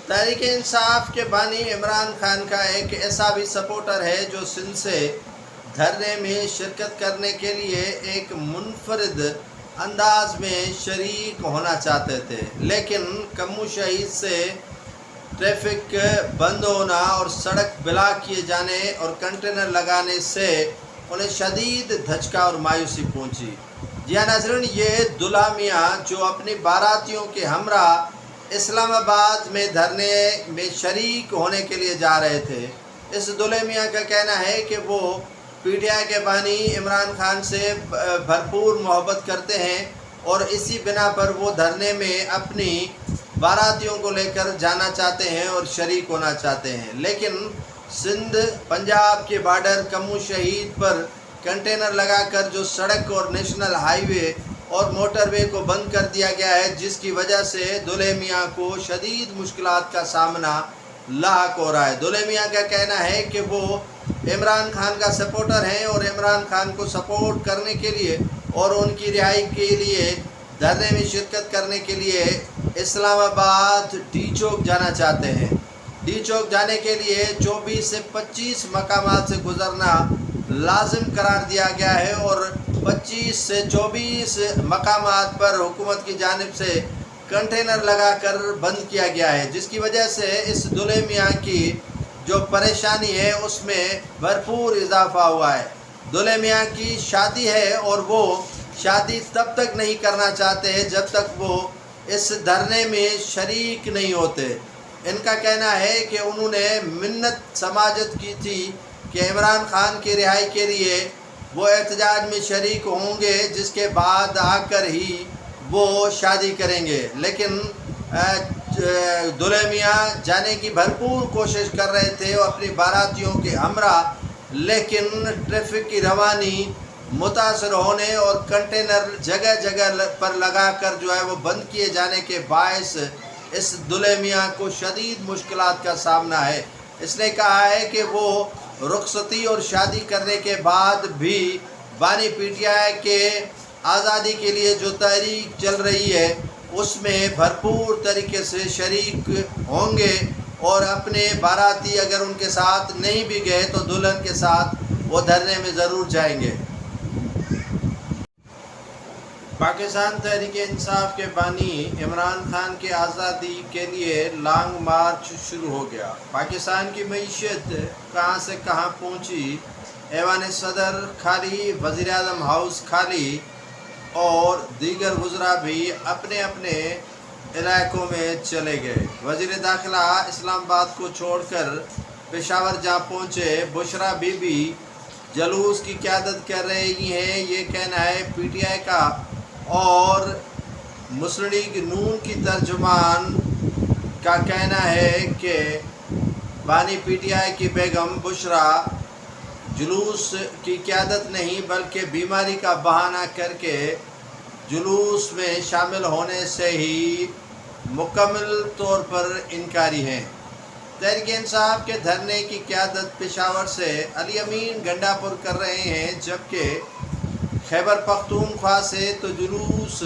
تحریک انصاف کے بانی عمران خان کا ایک ایسا بھی سپورٹر ہے جو سندھ سے دھرنے میں شرکت کرنے کے لیے ایک منفرد انداز میں شریک ہونا چاہتے تھے، لیکن کمو شہید سے ٹریفک بند ہونا اور سڑک بلاک کیے جانے اور کنٹینر لگانے سے انہیں شدید دھچکا اور مایوسی پہنچی۔ جی ہاں ناظرین، یہ دلہا میاں جو اپنی باراتیوں کے ہمراہ اسلام آباد میں دھرنے میں شریک ہونے کے لیے جا رہے تھے، اس دلہے میاں کا کہنا ہے کہ وہ پی ٹی آئی کے بانی عمران خان سے بھرپور محبت کرتے ہیں اور اسی بنا پر وہ دھرنے میں اپنی باراتیوں کو لے کر جانا چاہتے ہیں اور شریک ہونا چاہتے ہیں، لیکن سندھ پنجاب کے بارڈر کمو شہید پر کنٹینر لگا کر جو سڑک اور نیشنل ہائی وے اور موٹر وے کو بند کر دیا گیا ہے، جس کی وجہ سے دلہے میاں کو شدید مشکلات کا سامنا لاحق ہو رہا ہے۔ دلہے میاں کا کہنا ہے کہ وہ عمران خان کا سپورٹر ہیں اور عمران خان کو سپورٹ کرنے کے لیے اور ان کی رہائی کے لیے دھرنے میں شرکت کرنے کے لیے اسلام آباد ڈی چوک جانا چاہتے ہیں۔ ڈی چوک جانے کے لیے 24 سے 25 مقامات سے گزرنا لازم قرار دیا گیا ہے اور 25 سے 24 مقامات پر حکومت کی جانب سے کنٹینر لگا کر بند کیا گیا ہے، جس کی وجہ سے اس دلہے میاں کی جو پریشانی ہے اس میں بھرپور اضافہ ہوا ہے۔ دلہے میاں کی شادی ہے اور وہ شادی تب تک نہیں کرنا چاہتے جب تک وہ اس دھرنے میں شریک نہیں ہوتے۔ ان کا کہنا ہے کہ انہوں نے منت سماجت کی تھی کہ عمران خان کی رہائی کے لیے وہ احتجاج میں شریک ہوں گے، جس کے بعد آ کر ہی وہ شادی کریں گے، لیکن دلہے میاں جانے کی بھرپور کوشش کر رہے تھے اپنی باراتیوں کے ہمراہ، لیکن ٹریفک کی روانی متاثر ہونے اور کنٹینر جگہ جگہ پر لگا کر جو ہے وہ بند کیے جانے کے باعث اس دلہے میاں کو شدید مشکلات کا سامنا ہے۔ اس نے کہا ہے کہ وہ رخصتی اور شادی کرنے کے بعد بھی بانی پی ٹی آئی کے آزادی کے لیے جو تحریک چل رہی ہے اس میں بھرپور طریقے سے شریک ہوں گے اور اپنے باراتی اگر ان کے ساتھ نہیں بھی گئے تو دلہن کے ساتھ وہ دھرنے میں ضرور جائیں گے۔ پاکستان تحریک انصاف کے بانی عمران خان کی آزادی کے لیے لانگ مارچ شروع ہو گیا۔ پاکستان کی معیشت کہاں سے کہاں پہنچی، ایوان صدر خالی، وزیر اعظم ہاؤس خالی اور دیگر وزراء بھی اپنے اپنے علاقوں میں چلے گئے۔ وزیر داخلہ اسلام آباد کو چھوڑ کر پشاور جا پہنچے۔ بشرا بی بی جلوس کی قیادت کر رہی ہیں، یہ کہنا ہے پی ٹی آئی کا، اور مسلم لیگ نون کی ترجمان کا کہنا ہے کہ بانی پی ٹی آئی کی بیگم بشرا جلوس کی قیادت نہیں بلکہ بیماری کا بہانہ کر کے جلوس میں شامل ہونے سے ہی مکمل طور پر انکاری ہیں۔ تحریک انصاف کے دھرنے کی قیادت پشاور سے علی امین گنڈا پور کر رہے ہیں، جبکہ خیبر پختونخوا سے تو جلوس